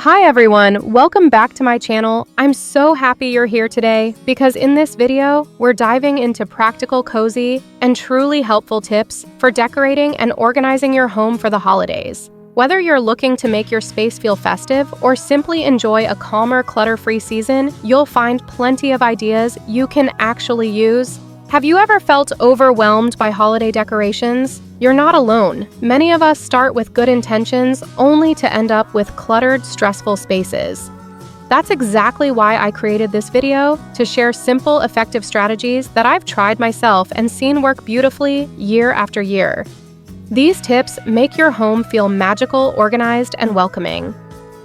Hi everyone, welcome back to my channel. I'm so happy you're here today because in this video, we're diving into practical, cozy, and truly helpful tips for decorating and organizing your home for the holidays. Whether you're looking to make your space feel festive or simply enjoy a calmer, clutter-free season, you'll find plenty of ideas you can actually use. Have you ever felt overwhelmed by holiday decorations? You're not alone. Many of us start with good intentions only to end up with cluttered, stressful spaces. That's exactly why I created this video, to share simple, effective strategies that I've tried myself and seen work beautifully year after year. These tips make your home feel magical, organized, and welcoming.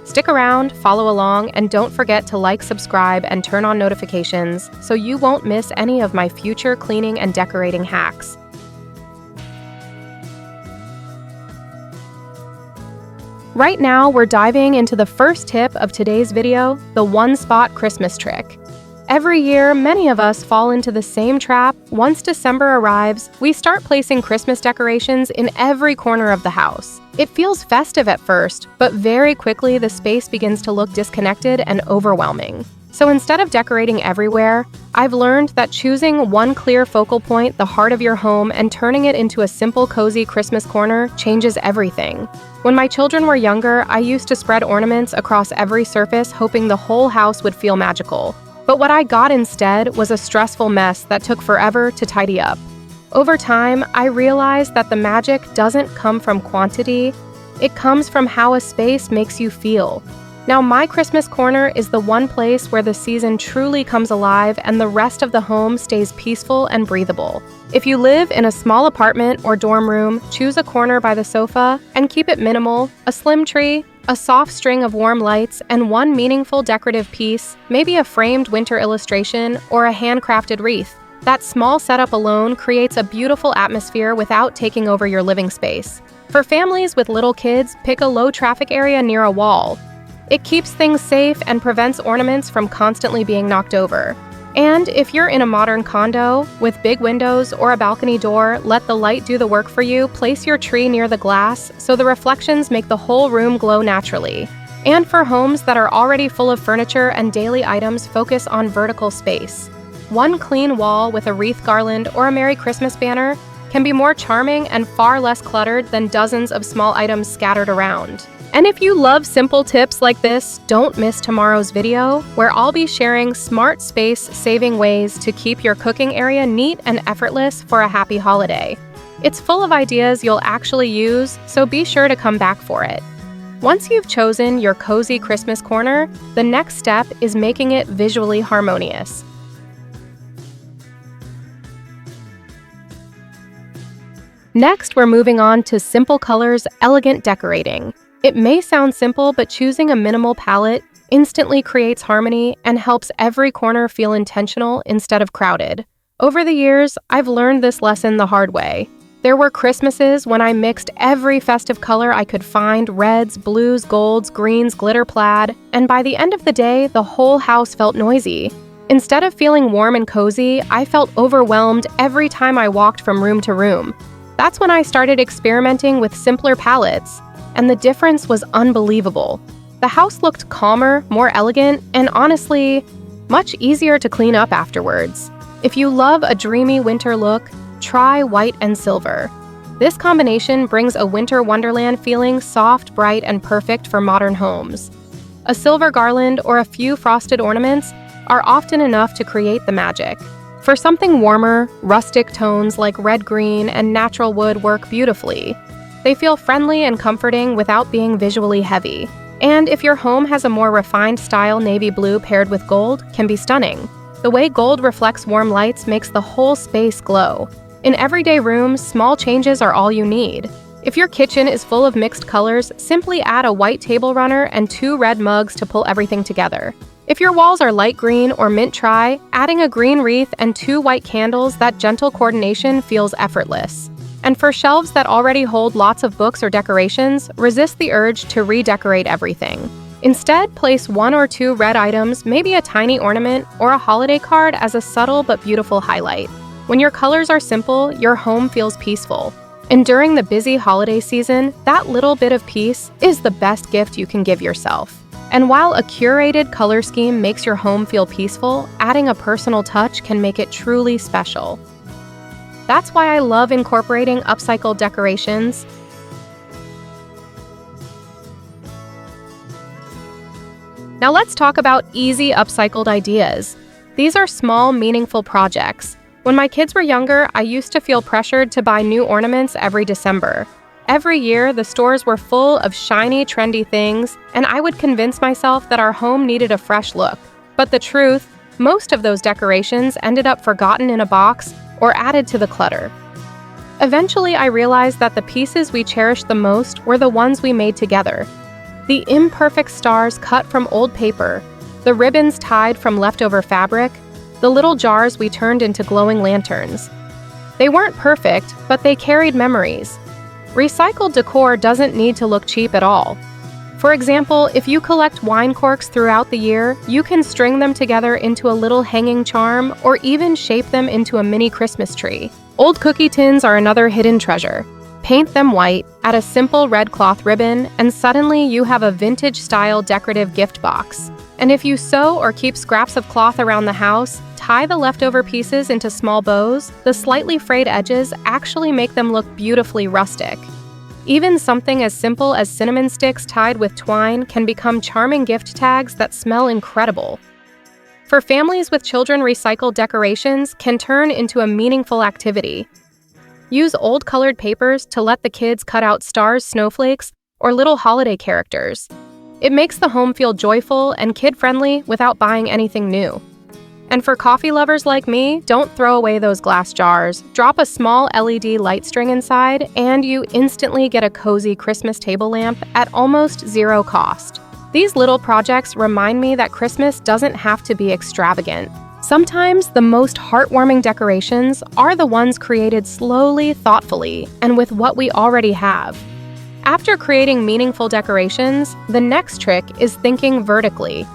Stick around, follow along, and don't forget to like, subscribe, and turn on notifications so you won't miss any of my future cleaning and decorating hacks. Right now, we're diving into the first tip of today's video, the one-spot Christmas trick. Every year, many of us fall into the same trap. Once December arrives, we start placing Christmas decorations in every corner of the house. It feels festive at first, but very quickly the space begins to look disconnected and overwhelming. So instead of decorating everywhere, I've learned that choosing one clear focal point, the heart of your home, and turning it into a simple, cozy Christmas corner changes everything. When my children were younger, I used to spread ornaments across every surface, hoping the whole house would feel magical. But what I got instead was a stressful mess that took forever to tidy up. Over time, I realized that the magic doesn't come from quantity, it comes from how a space makes you feel. Now, my Christmas corner is the one place where the season truly comes alive and the rest of the home stays peaceful and breathable. If you live in a small apartment or dorm room, choose a corner by the sofa and keep it minimal, a slim tree, a soft string of warm lights, and one meaningful decorative piece, maybe a framed winter illustration or a handcrafted wreath. That small setup alone creates a beautiful atmosphere without taking over your living space. For families with little kids, pick a low-traffic area near a wall. It keeps things safe and prevents ornaments from constantly being knocked over. And if you're in a modern condo with big windows or a balcony door, let the light do the work for you. Place your tree near the glass so the reflections make the whole room glow naturally. And for homes that are already full of furniture and daily items, focus on vertical space. One clean wall with a wreath garland or a Merry Christmas banner can be more charming and far less cluttered than dozens of small items scattered around. And if you love simple tips like this, don't miss tomorrow's video, where I'll be sharing smart space-saving ways to keep your cooking area neat and effortless for a happy holiday. It's full of ideas you'll actually use, so be sure to come back for it. Once you've chosen your cozy Christmas corner, the next step is making it visually harmonious. Next, we're moving on to simple colors, elegant decorating. It may sound simple, but choosing a minimal palette instantly creates harmony and helps every corner feel intentional instead of crowded. Over the years, I've learned this lesson the hard way. There were Christmases when I mixed every festive color I could find: reds, blues, golds, greens, glitter plaid, and by the end of the day, the whole house felt noisy. Instead of feeling warm and cozy, I felt overwhelmed every time I walked from room to room. That's when I started experimenting with simpler palettes, and the difference was unbelievable. The house looked calmer, more elegant, and honestly, much easier to clean up afterwards. If you love a dreamy winter look, try white and silver. This combination brings a winter wonderland feeling, soft, bright, and perfect for modern homes. A silver garland or a few frosted ornaments are often enough to create the magic. For something warmer, rustic tones like red-green and natural wood work beautifully. They feel friendly and comforting without being visually heavy. And if your home has a more refined style, navy blue paired with gold can be stunning. The way gold reflects warm lights makes the whole space glow. In everyday rooms, small changes are all you need. If your kitchen is full of mixed colors, simply add a white table runner and 2 red mugs to pull everything together. If your walls are light green or mint, try adding a green wreath and 2 white candles. That gentle coordination feels effortless. And for shelves that already hold lots of books or decorations, resist the urge to redecorate everything. Instead, place 1 or 2 red items, maybe a tiny ornament or a holiday card, as a subtle but beautiful highlight. When your colors are simple, your home feels peaceful. And during the busy holiday season, that little bit of peace is the best gift you can give yourself. And while a curated color scheme makes your home feel peaceful, adding a personal touch can make it truly special. That's why I love incorporating upcycled decorations. Now let's talk about easy upcycled ideas. These are small, meaningful projects. When my kids were younger, I used to feel pressured to buy new ornaments every December. Every year, the stores were full of shiny, trendy things, and I would convince myself that our home needed a fresh look. But the truth, most of those decorations ended up forgotten in a box or added to the clutter. Eventually, I realized that the pieces we cherished the most were the ones we made together. The imperfect stars cut from old paper, the ribbons tied from leftover fabric, the little jars we turned into glowing lanterns. They weren't perfect, but they carried memories. Recycled decor doesn't need to look cheap at all. For example, if you collect wine corks throughout the year, you can string them together into a little hanging charm or even shape them into a mini Christmas tree. Old cookie tins are another hidden treasure. Paint them white, add a simple red cloth ribbon, and suddenly you have a vintage-style decorative gift box. And if you sew or keep scraps of cloth around the house, tie the leftover pieces into small bows, the slightly frayed edges actually make them look beautifully rustic. Even something as simple as cinnamon sticks tied with twine can become charming gift tags that smell incredible. For families with children, recycled decorations can turn into a meaningful activity. Use old colored papers to let the kids cut out stars, snowflakes, or little holiday characters. It makes the home feel joyful and kid-friendly without buying anything new. And for coffee lovers like me, don't throw away those glass jars. Drop a small LED light string inside, and you instantly get a cozy Christmas table lamp at almost zero cost. These little projects remind me that Christmas doesn't have to be extravagant. Sometimes the most heartwarming decorations are the ones created slowly, thoughtfully, and with what we already have. After creating meaningful decorations, the next trick is thinking vertically.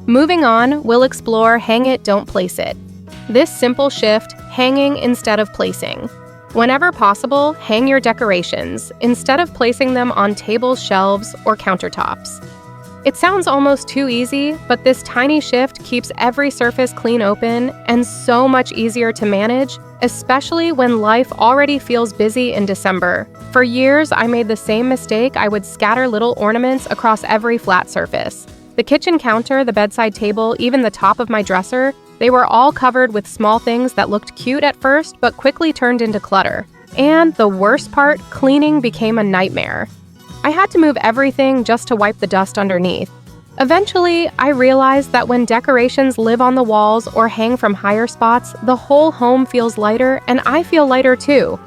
Moving on, we'll explore hang it, don't place it. This simple shift, hanging instead of placing. Whenever possible, hang your decorations instead of placing them on tables, shelves, or countertops. It sounds almost too easy, but this tiny shift keeps every surface clean open and so much easier to manage, especially when life already feels busy in December. For years, I made the same mistake. I would scatter little ornaments across every flat surface. The kitchen counter, the bedside table, even the top of my dresser, they were all covered with small things that looked cute at first but quickly turned into clutter. And the worst part, cleaning became a nightmare. I had to move everything just to wipe the dust underneath. Eventually, I realized that when decorations live on the walls or hang from higher spots, the whole home feels lighter and I feel lighter too.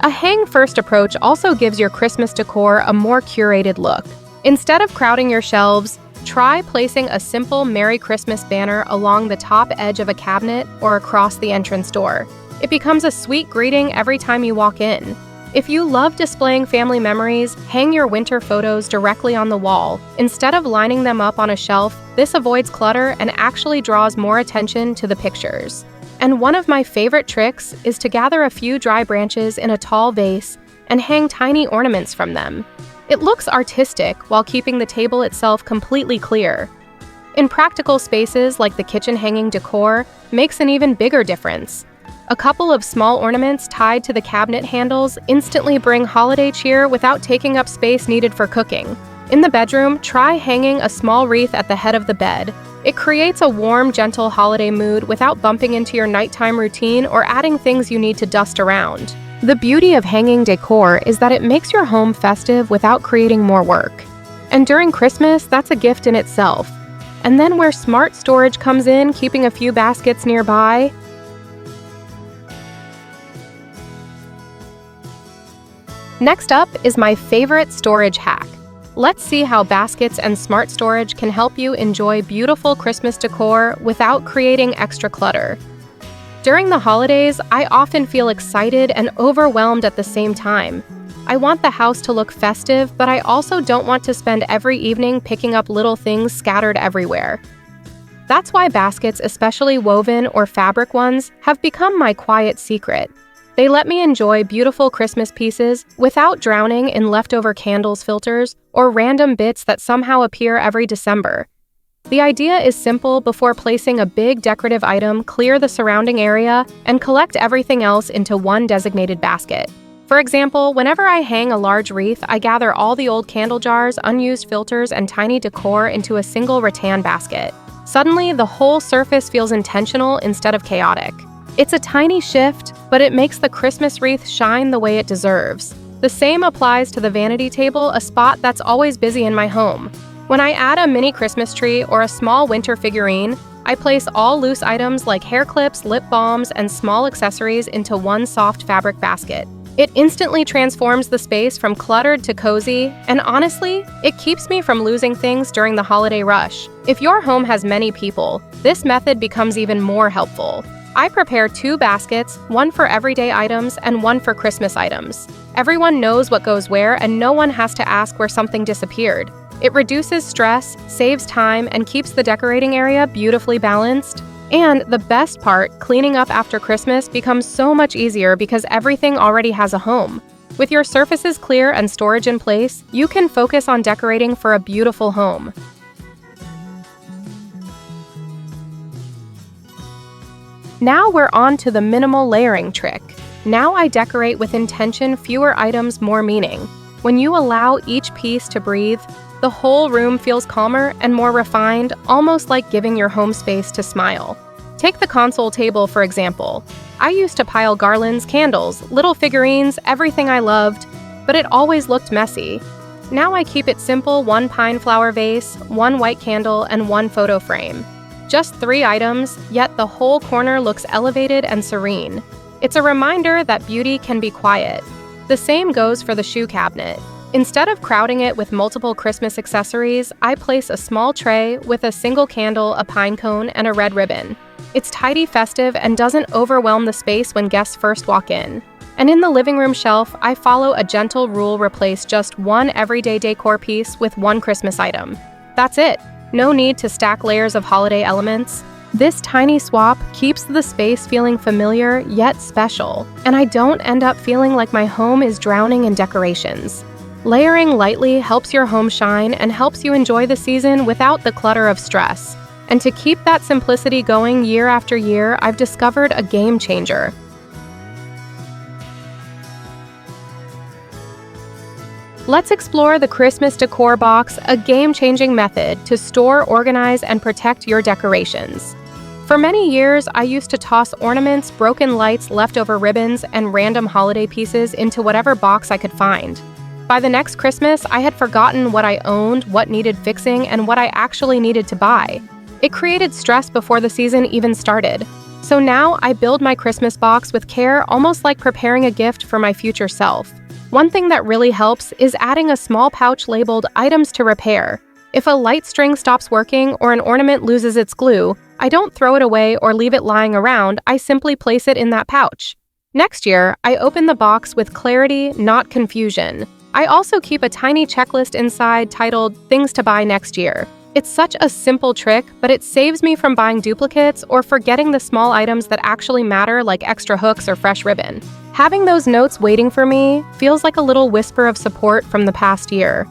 A hang-first approach also gives your Christmas decor a more curated look. Instead of crowding your shelves, try placing a simple Merry Christmas banner along the top edge of a cabinet or across the entrance door. It becomes a sweet greeting every time you walk in. If you love displaying family memories, hang your winter photos directly on the wall. Instead of lining them up on a shelf, this avoids clutter and actually draws more attention to the pictures. And one of my favorite tricks is to gather a few dry branches in a tall vase and hang tiny ornaments from them. It looks artistic while keeping the table itself completely clear. In practical spaces like the kitchen, hanging decor makes an even bigger difference. A couple of small ornaments tied to the cabinet handles instantly bring holiday cheer without taking up space needed for cooking. In the bedroom, try hanging a small wreath at the head of the bed. It creates a warm, gentle holiday mood without bumping into your nighttime routine or adding things you need to dust around. The beauty of hanging decor is that it makes your home festive without creating more work. And during Christmas, that's a gift in itself. And then where smart storage comes in, keeping a few baskets nearby. Next up is my favorite storage hack. Let's see how baskets and smart storage can help you enjoy beautiful Christmas decor without creating extra clutter. During the holidays, I often feel excited and overwhelmed at the same time. I want the house to look festive, but I also don't want to spend every evening picking up little things scattered everywhere. That's why baskets, especially woven or fabric ones, have become my quiet secret. They let me enjoy beautiful Christmas pieces without drowning in leftover candles filters or random bits that somehow appear every December. The idea is simple. Before placing a big decorative item, clear the surrounding area and collect everything else into one designated basket. For example, whenever I hang a large wreath, I gather all the old candle jars, unused filters, and tiny decor into a single rattan basket. Suddenly, the whole surface feels intentional instead of chaotic. It's a tiny shift, but it makes the Christmas wreath shine the way it deserves. The same applies to the vanity table, a spot that's always busy in my home. When I add a mini Christmas tree or a small winter figurine, I place all loose items like hair clips, lip balms, and small accessories into one soft fabric basket. It instantly transforms the space from cluttered to cozy, and honestly, it keeps me from losing things during the holiday rush. If your home has many people, this method becomes even more helpful. I prepare 2 baskets, one for everyday items and one for Christmas items. Everyone knows what goes where, and no one has to ask where something disappeared. It reduces stress, saves time, and keeps the decorating area beautifully balanced. And the best part, cleaning up after Christmas becomes so much easier because everything already has a home. With your surfaces clear and storage in place, you can focus on decorating for a beautiful home. Now we're on to the minimal layering trick. Now I decorate with intention, fewer items, more meaning. When you allow each piece to breathe, the whole room feels calmer and more refined, almost like giving your home space to smile. Take the console table, for example. I used to pile garlands, candles, little figurines, everything I loved, but it always looked messy. Now I keep it simple: 1 pine flower vase, 1 white candle, and 1 photo frame. Just 3 items, yet the whole corner looks elevated and serene. It's a reminder that beauty can be quiet. The same goes for the shoe cabinet. Instead of crowding it with multiple Christmas accessories, I place a small tray with a single candle, a pine cone, and a red ribbon. It's tidy, festive, and doesn't overwhelm the space when guests first walk in. And in the living room shelf, I follow a gentle rule: replace just 1 everyday decor piece with 1 Christmas item. That's it. No need to stack layers of holiday elements. This tiny swap keeps the space feeling familiar yet special, and I don't end up feeling like my home is drowning in decorations. Layering lightly helps your home shine and helps you enjoy the season without the clutter of stress. And to keep that simplicity going year after year, I've discovered a game changer. Let's explore the Christmas Decor Box, a game-changing method to store, organize, and protect your decorations. For many years, I used to toss ornaments, broken lights, leftover ribbons, and random holiday pieces into whatever box I could find. By the next Christmas, I had forgotten what I owned, what needed fixing, and what I actually needed to buy. It created stress before the season even started. So now I build my Christmas box with care, almost like preparing a gift for my future self. One thing that really helps is adding a small pouch labeled "Items to Repair." If a light string stops working or an ornament loses its glue, I don't throw it away or leave it lying around, I simply place it in that pouch. Next year, I open the box with clarity, not confusion. I also keep a tiny checklist inside titled "Things to Buy Next Year." It's such a simple trick, but it saves me from buying duplicates or forgetting the small items that actually matter, like extra hooks or fresh ribbon. Having those notes waiting for me feels like a little whisper of support from the past year.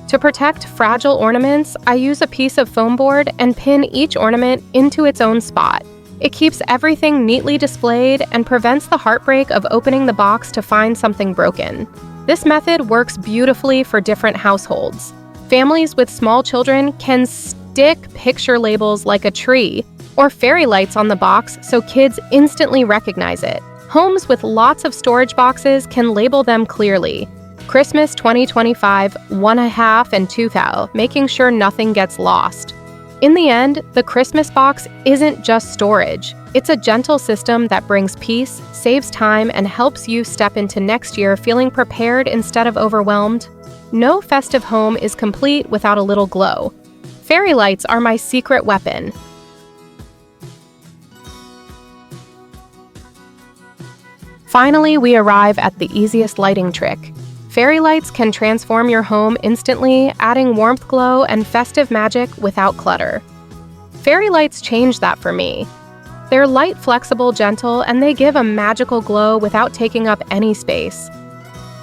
To protect fragile ornaments, I use a piece of foam board and pin each ornament into its own spot. It keeps everything neatly displayed and prevents the heartbreak of opening the box to find something broken. This method works beautifully for different households. Families with small children can stick picture labels like a tree or fairy lights on the box so kids instantly recognize it. Homes with lots of storage boxes can label them clearly. Christmas 2025, 1.5 and 2,000, making sure nothing gets lost. In the end, the Christmas box isn't just storage. It's a gentle system that brings peace, saves time, and helps you step into next year feeling prepared instead of overwhelmed. No festive home is complete without a little glow. Fairy lights are my secret weapon. Finally, we arrive at the easiest lighting trick. Fairy lights can transform your home instantly, adding warmth, glow, and festive magic without clutter. Fairy lights changed that for me. They're light, flexible, gentle, and they give a magical glow without taking up any space.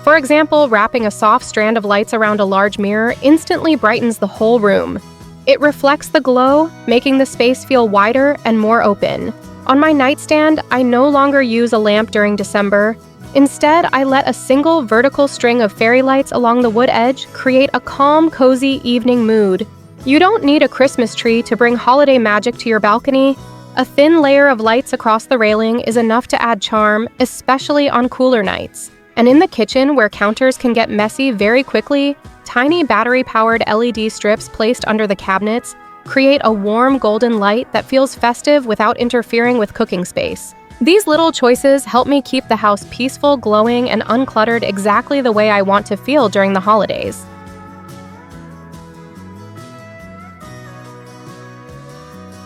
For example, wrapping a soft strand of lights around a large mirror instantly brightens the whole room. It reflects the glow, making the space feel wider and more open. On my nightstand, I no longer use a lamp during December. Instead, I let a single vertical string of fairy lights along the wood edge create a calm, cozy evening mood. You don't need a Christmas tree to bring holiday magic to your balcony. A thin layer of lights across the railing is enough to add charm, especially on cooler nights. And in the kitchen, where counters can get messy very quickly, tiny battery-powered LED strips placed under the cabinets create a warm golden light that feels festive without interfering with cooking space. These little choices help me keep the house peaceful, glowing, and uncluttered exactly the way I want to feel during the holidays.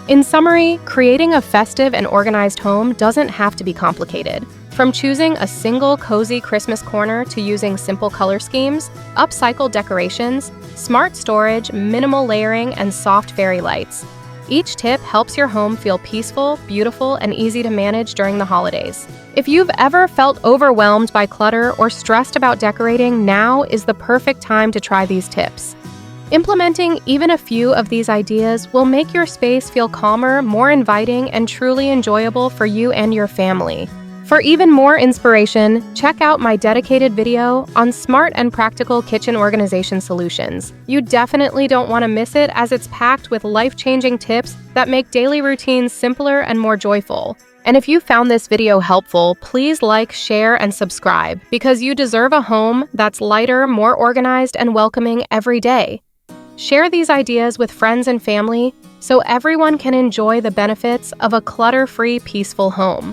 In summary, creating a festive and organized home doesn't have to be complicated. From choosing a single cozy Christmas corner to using simple color schemes, upcycled decorations, smart storage, minimal layering, and soft fairy lights. Each tip helps your home feel peaceful, beautiful, and easy to manage during the holidays. If you've ever felt overwhelmed by clutter or stressed about decorating, now is the perfect time to try these tips. Implementing even a few of these ideas will make your space feel calmer, more inviting, and truly enjoyable for you and your family. For even more inspiration, check out my dedicated video on smart and practical kitchen organization solutions. You definitely don't want to miss it, as it's packed with life-changing tips that make daily routines simpler and more joyful. And if you found this video helpful, please like, share, and subscribe, because you deserve a home that's lighter, more organized, and welcoming every day. Share these ideas with friends and family so everyone can enjoy the benefits of a clutter-free, peaceful home.